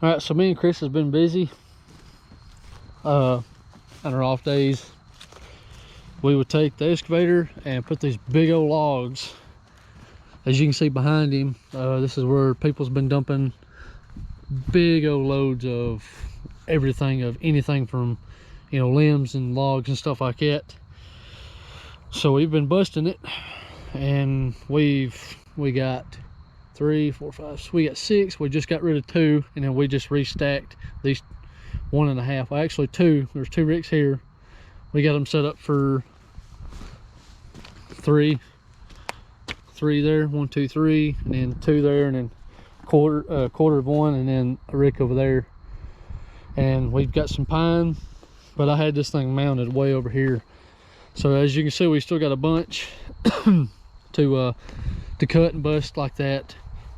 All right, so me and Chris has been busy. On our off days, we would take the excavator and put these big old logs. As you can see behind him, this is where people's been dumping big old loads of everything, of anything from, you know, limbs and logs and stuff like that. So we've been busting it, and we got 3, 4, 5, so we got 6. We just got rid of 2, and then we just restacked these 1.5, well actually 2. There's 2 ricks here. We got them set up for 3 there, 1, 2, 3, and then 2 there, and then quarter of 1, and then a rick over there. And we've got some pine, but I had this thing mounted way over here. So as you can see, we still got a bunch to cut and bust like that.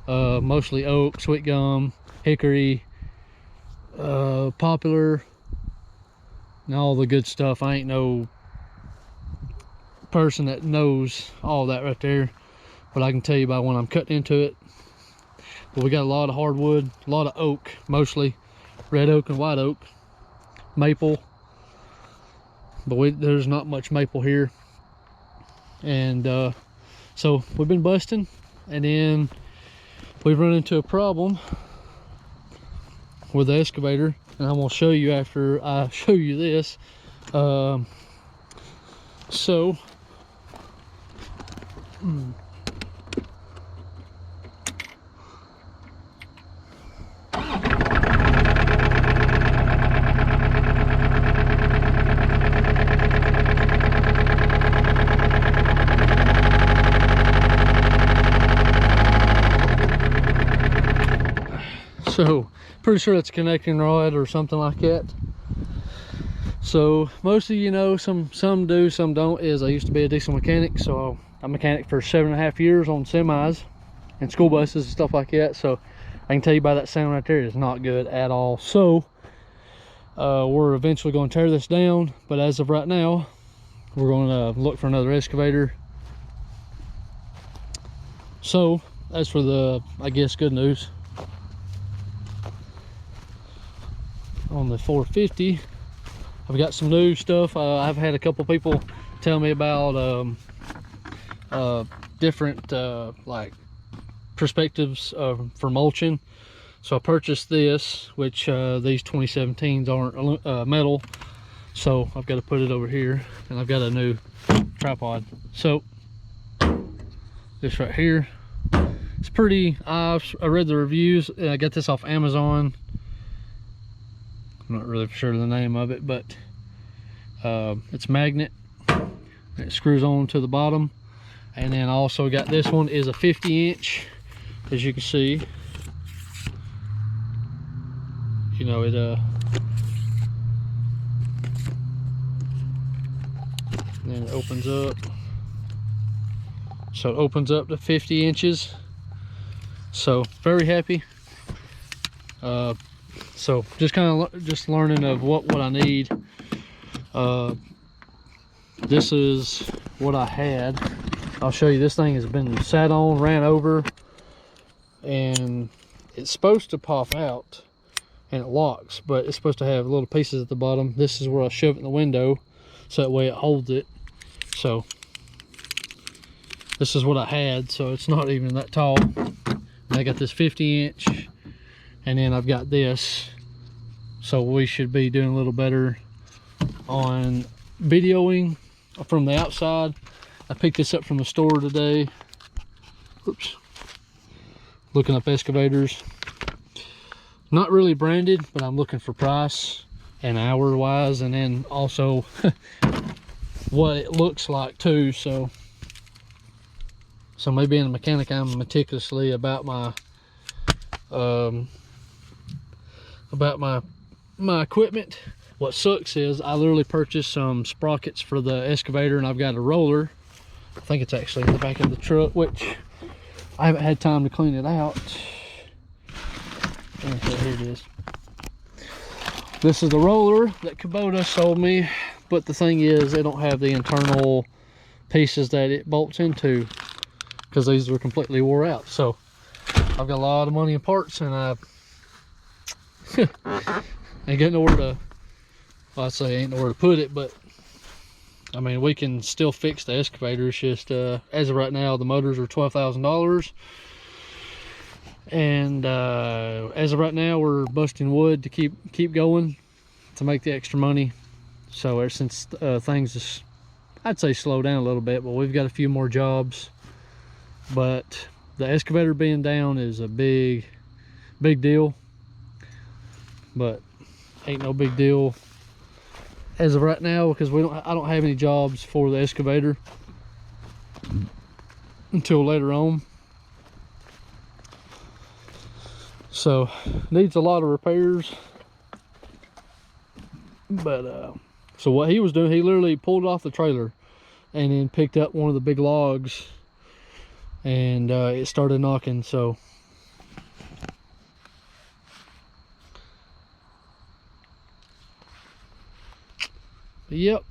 Mostly oak, sweet gum, hickory, poplar, and all the good stuff. I ain't no person that knows all that right there, but I can tell you by when I'm cutting into it. But we got a lot of hardwood, a lot of oak, mostly red oak and white oak, maple, but there's not much maple here. And so we've been busting, and then we've run into a problem with the excavator, and I'm going to show you after I show you this. So pretty sure it's a connecting rod or something like that. So most of you know, some do, some don't, is I used to be a diesel mechanic. So I'm a mechanic for 7.5 years on semis and school buses and stuff like that. So I can tell you by that sound right there, it's not good at all. So we're eventually going to tear this down, but as of right now, we're going to look for another excavator. So as for the, I guess, good news, on the 450, I've got some new stuff. I've had a couple people tell me about different like perspectives for mulching. So I purchased this, which these 2017s aren't metal, so I've got to put it over here, and I've got a new tripod. So this right here, it's pretty. I read the reviews, and I got this off Amazon. I'm not really sure the name of it, but it's magnet. It screws on to the bottom. And then I also got this one, is a 50-inch, as you can see. You know, it then it opens up. So it opens up to 50 inches. So very happy. So just kind of just learning of what I need. This is what I had. I'll show you. This thing has been sat on, ran over, and it's supposed to pop out and it locks, but it's supposed to have little pieces at the bottom. This is where I shove it in the window, so that way it holds it. So this is what I had, so it's not even that tall. And I got this 50-inch, and then I've got this, so we should be doing a little better on videoing from the outside. I picked this up from the store today. Oops. Looking up excavators. Not really branded, but I'm looking for price and hour wise, and then also what it looks like too. So me being a mechanic, I'm meticulously about my equipment. What sucks is I literally purchased some sprockets for the excavator, and I've got a roller. I think it's actually in the back of the truck, which I haven't had time to clean it out. Okay, here it is. This is the roller that Kubota sold me, but the thing is, they don't have the internal pieces that it bolts into, because these are completely wore out. So I've got a lot of money in parts, and Ain't got nowhere to, well, I'd say ain't nowhere to put it, but I mean, we can still fix the excavator. It's just, as of right now, the motors are $12,000. And as of right now, we're busting wood to keep going to make the extra money. So ever since things just, I'd say, slow down a little bit, but we've got a few more jobs. But the excavator being down is a big deal, but ain't no big deal as of right now, because I don't have any jobs for the excavator until later on. So needs a lot of repairs. But so what he was doing, he literally pulled off the trailer and then picked up one of the big logs, and it started knocking. So yep,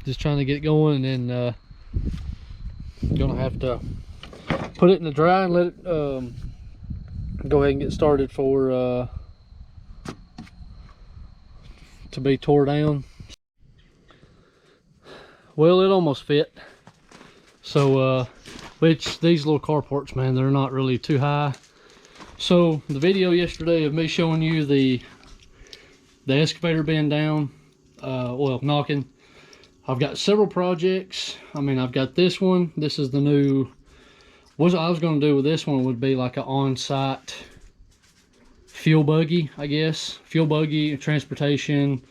just trying to get it going, and then gonna have to put it in the dry and let it go ahead and get started for to be tore down. Well, it almost fit. So which these little carports, man, they're not really too high. So the video yesterday of me showing you the excavator being down, well, knocking, I've got several projects. I mean, I've got this one. This is the new, what I was going to do with this one would be like an on-site fuel buggy, I guess. Fuel buggy, transportation,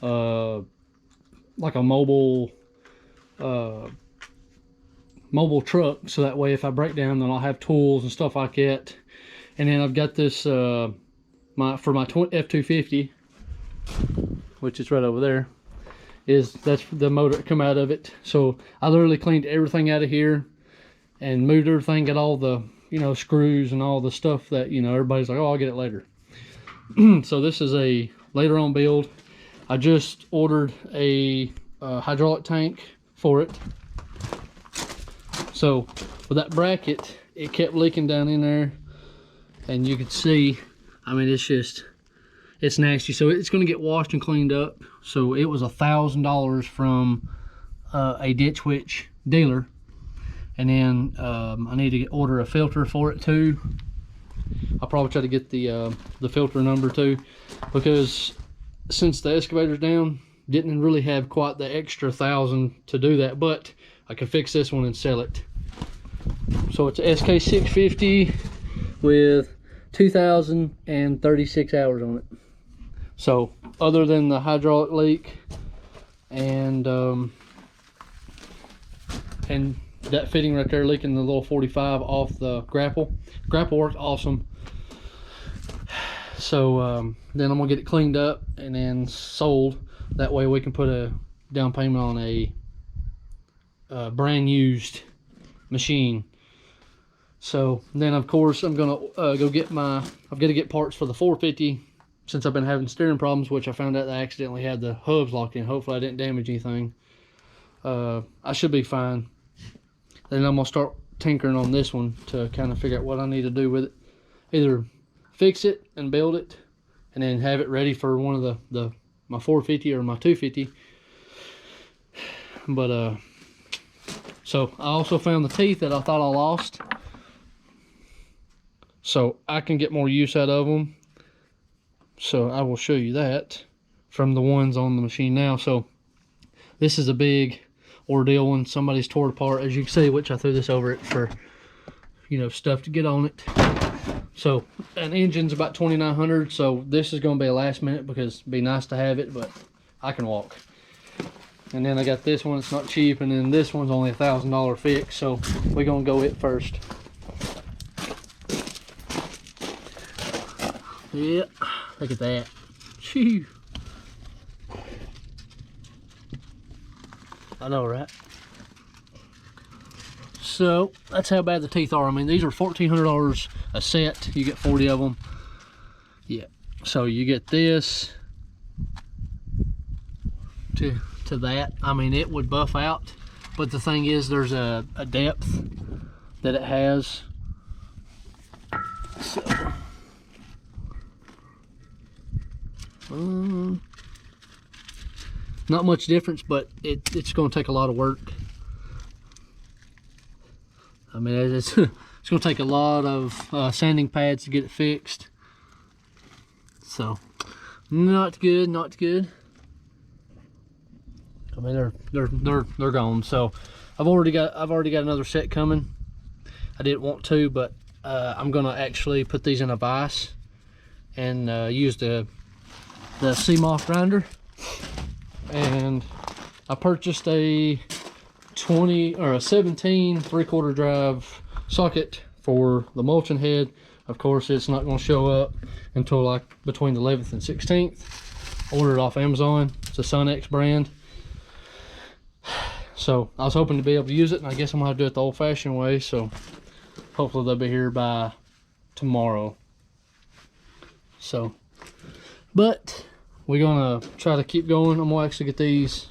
like a mobile truck, so that way if I break down, then I'll have tools and stuff like that. And then I've got this for my F250, which is right over there, that's the motor that come out of it. So I literally cleaned everything out of here and moved everything, got all the, you know, screws and all the stuff that, you know, everybody's like, oh, I'll get it later. So this is a later on build. I just ordered a hydraulic tank for it. So with that bracket, it kept leaking down in there, and you could see, I mean, it's nasty. So it's going to get washed and cleaned up. So it was $1,000 from a Ditch Witch dealer. And then I need to order a filter for it too. I'll probably try to get the filter number too, because since the excavator's down, didn't really have quite the extra $1,000 to do that, but I can fix this one and sell it. So it's a SK650 with 2,036 hours on it. So other than the hydraulic leak and that fitting right there leaking the little 45 off the grapple worked awesome. So then I'm gonna get it cleaned up and then sold. That way we can put a down payment on a brand used machine. So then of course I'm gonna go get I've got to get parts for the 450, since I've been having steering problems, which I found out that I accidentally had the hubs locked in. Hopefully I didn't damage anything. I should be fine. Then I'm gonna start tinkering on this one to kind of figure out what I need to do with it. Either fix it and build it and then have it ready for one of my 450 or my 250. But so I also found the teeth that I thought I lost, so I can get more use out of them. So I will show you that from the ones on the machine now. So this is a big ordeal when somebody's tore apart, as you can see, which I threw this over it for, you know, stuff to get on it. So an engine's about 2,900, so this is going to be a last minute because it'd be nice to have it, but I can walk. And then I got this one, it's not cheap, and then this one's only $1,000 fix, so we're going to go it first. Yeah, look at that. Phew. I know, right? So that's how bad the teeth are. I mean, these are $1,400 a set. You get 40 of them. Yeah. So you get this to that. I mean, it would buff out, but the thing is, there's a depth that it has. So Not much difference, but it's going to take a lot of work. I mean, it's going to take a lot of sanding pads to get it fixed. So, not good, not good. I mean, they're gone. So, I've already got another set coming. I didn't want to, but I'm gonna actually put these in a vise and use the CMOS grinder. And I purchased a 17 3/4 drive socket for the mulching head. Of course, it's not going to show up until like between the 11th and 16th. Ordered off Amazon. It's a Sunex brand. So I was hoping to be able to use it, and I guess I'm gonna have to do it the old-fashioned way. So hopefully they'll be here by tomorrow. So, but we're gonna try to keep going. I'm gonna actually get these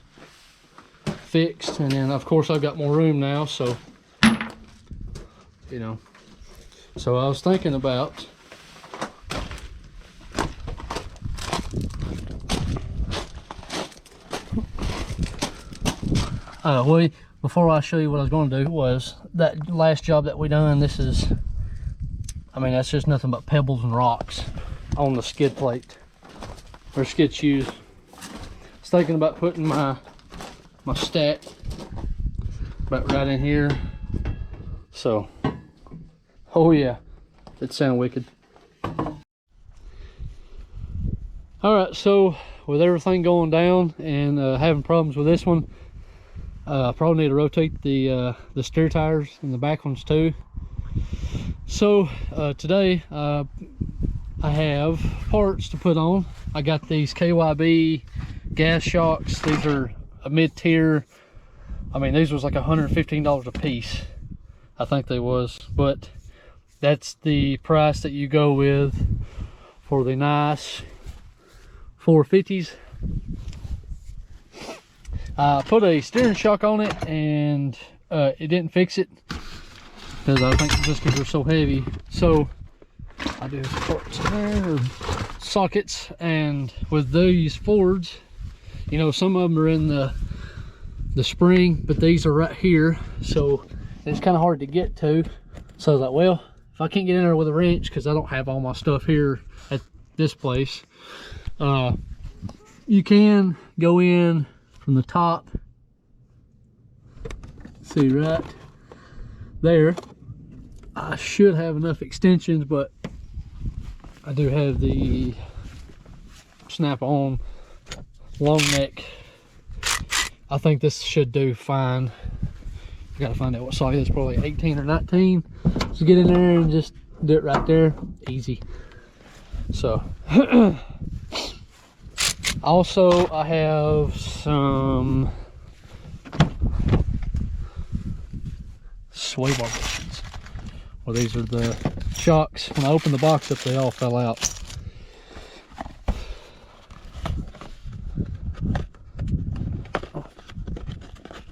fixed, and then of course I've got more room now, so you know. So I was thinking about before I show you what I was going to do, was that last job that we done. This is, I mean, that's just nothing but pebbles and rocks on the skid plate or skid shoes. I was thinking about putting my stack about right in here. So, oh yeah, it sounds wicked. All right, so with everything going down and having problems with this one, I probably need to rotate the steer tires and the back ones too. So today I have parts to put on. I got these KYB gas shocks. These are a mid-tier. I mean, these was like $115 a piece, I think they was, but that's the price that you go with for the nice 450s. I put a steering shock on it, and it didn't fix it because I think just because they're so heavy. So I do parts in there, or sockets, and with these Fords, you know, some of them are in the spring, but these are right here, so it's kind of hard to get to. So I was like, well, if I can't get in there with a wrench, because I don't have all my stuff here at this place, you can go in from the top. See right there, I should have enough extensions, but I do have the snap-on long neck. I think this should do fine. I gotta find out what size. It's probably 18 or 19. So get in there and just do it right there, easy. So also, I have some sway bar bushings. Well, these are the shocks. When I opened the box up, they all fell out.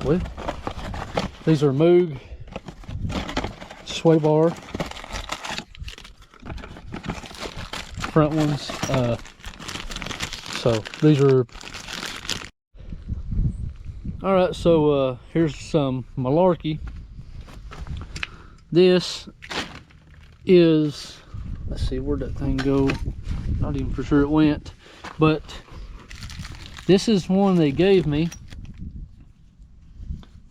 Well, these are Moog sway bar front ones. So these are all right. So here's some malarkey. This is, let's see, where'd that thing go? Not even for sure it went, but this is one they gave me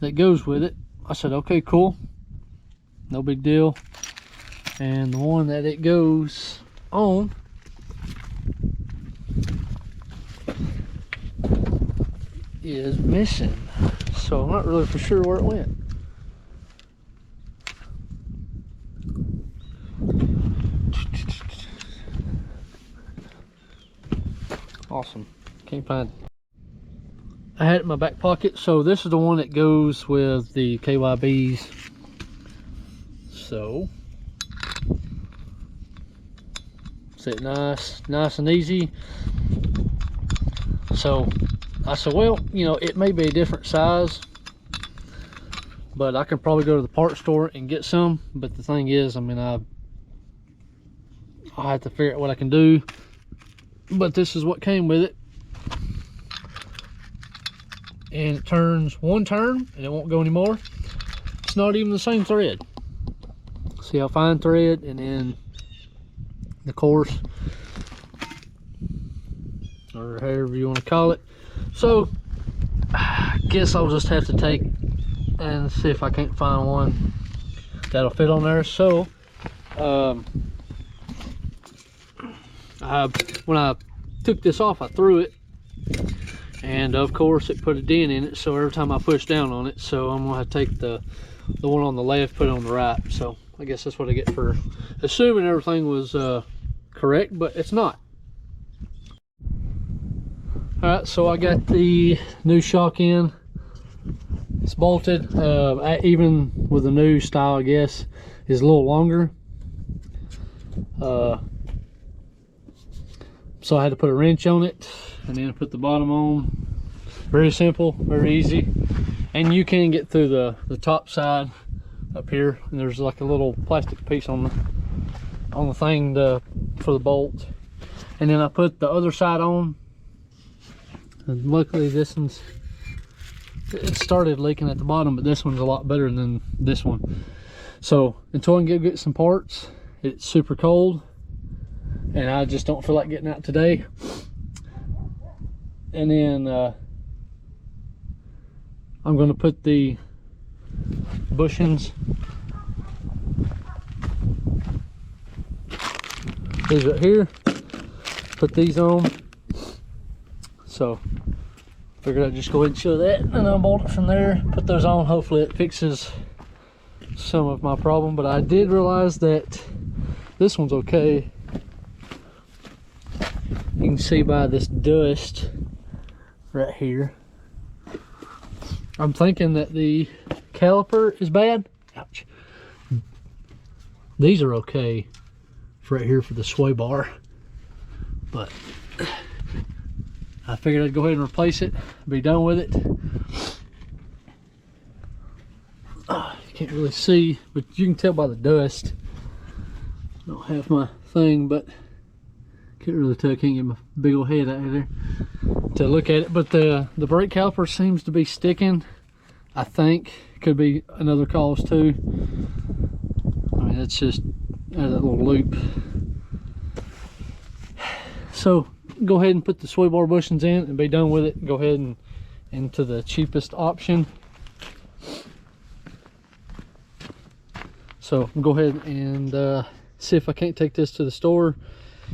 that goes with it. I said, okay, cool, no big deal. And the one that it goes on is missing, so I'm not really for sure where it went. Awesome, can't find it. I had it in my back pocket. So this is the one that goes with the KYBs. So sit nice and easy. So I said, well, you know, it may be a different size, but I can probably go to the parts store and get some. But the thing is, I mean, I'll have to figure out what I can do. but this is what came with it. And it turns one turn and it won't go anymore. It's not even the same thread. See how fine thread, and then the coarse, or however you want to call it. So I guess I'll just have to take and see if I can't find one that'll fit on there. So when I took this off, I threw it, and of course it put a dent in it, so every time I push down on it, so I'm gonna have to take the one on the left, put it on the right. So I guess that's what I get for assuming everything was correct, but it's not. All right, so I got the new shock in. It's bolted, even with the new style, I guess, is a little longer. So I had to put a wrench on it and then put the bottom on. Very simple, very easy. And you can get through the top side up here, and there's like a little plastic piece on the thing for the bolt. And then I put the other side on, and luckily this one's, it started leaking at the bottom, but this one's a lot better than this one. So until I can get some parts, it's super cold, and I just don't feel like getting out today. And then I'm going to put the bushings, these right here, put these on. So figured I'd just go ahead and show that and unbolt it from there, put those on. Hopefully it fixes some of my problem, but I did realize that this one's okay. You can see by this dust right here. I'm thinking that the caliper is bad. Ouch. These are okay for right here for the sway bar, but I figured I'd go ahead and replace it, be done with it. You can't really see, but you can tell by the dust. I don't have my thing, but can't really tell. I can't get my big old head out of there to look at it. But the brake caliper seems to be sticking. I think could be another cause too. I mean, it's just that little loop. So go ahead and put the sway bar bushings in and be done with it. Go ahead and into the cheapest option. So go ahead and see if I can't take this to the store.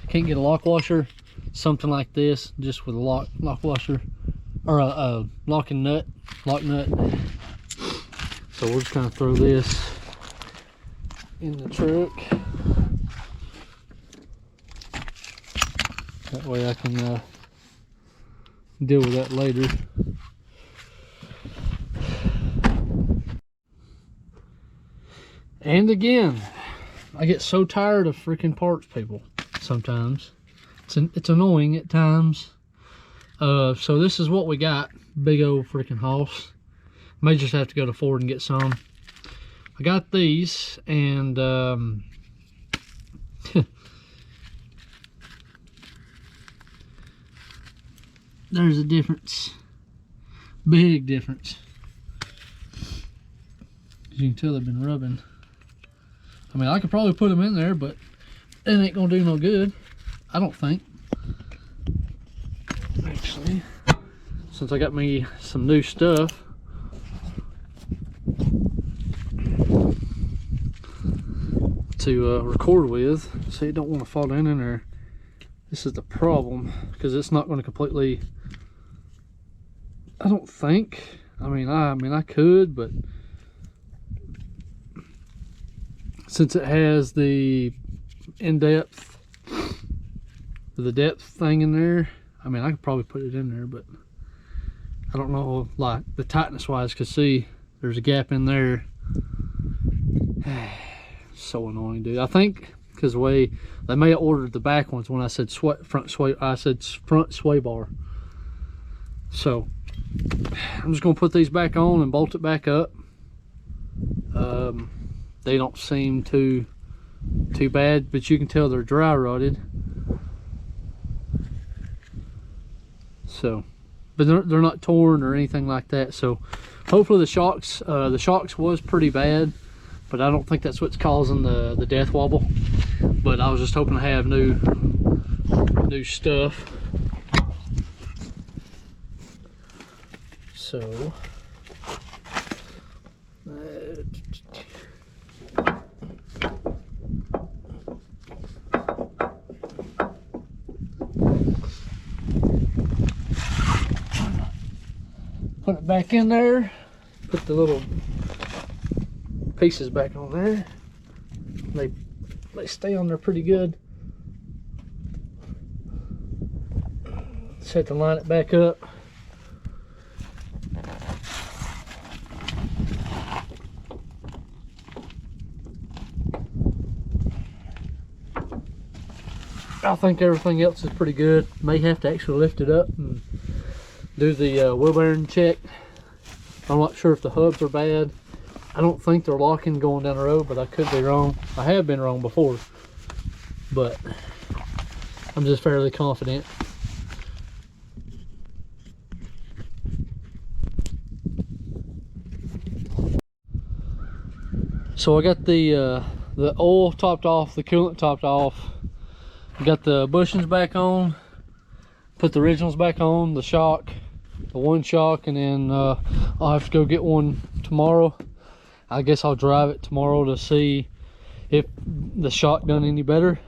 Can't get a lock washer, something like this, just with a lock washer, or a lock nut. So we'll just kind of throw this in the truck. That way I can deal with that later. And again, I get so tired of freaking parts people sometimes. It's annoying at times. So this is what we got. Big old freaking house. May just have to go to Ford and get some. I got these, and there's a difference. Big difference. You can tell they've been rubbing. I mean, I could probably put them in there, but it ain't gonna do no good, I don't think. Actually, since I got me some new stuff, to record with, so you don't want to fall down in there. This is the problem, because it's not going to completely, I don't think. I mean I could, but since it has the in-depth, the depth thing in there, I mean I could probably put it in there, but I don't know, like the tightness wise, because see there's a gap in there. So annoying, dude. I think because the way they may have ordered the back ones when I said front sway bar. So I'm just gonna put these back on and bolt it back up. They don't seem too bad, but you can tell they're dry rotted. So, but they're not torn or anything like that. So hopefully the shocks was pretty bad, but I don't think that's what's causing the death wobble. But I was just hoping to have new stuff. So put it back in there, put the little pieces back on there. They stay on there pretty good. Just have to line it back up. I think everything else is pretty good. May have to actually lift it up and do the wheel bearing check. I'm not sure if the hubs are bad. I don't think they're locking going down the road, but I could be wrong. I have been wrong before, but I'm just fairly confident. So I got the oil topped off, the coolant topped off. Got the bushings back on, put the originals back on, the shock, the one shock, and then I'll have to go get one tomorrow. I guess I'll drive it tomorrow to see if the shock done any better.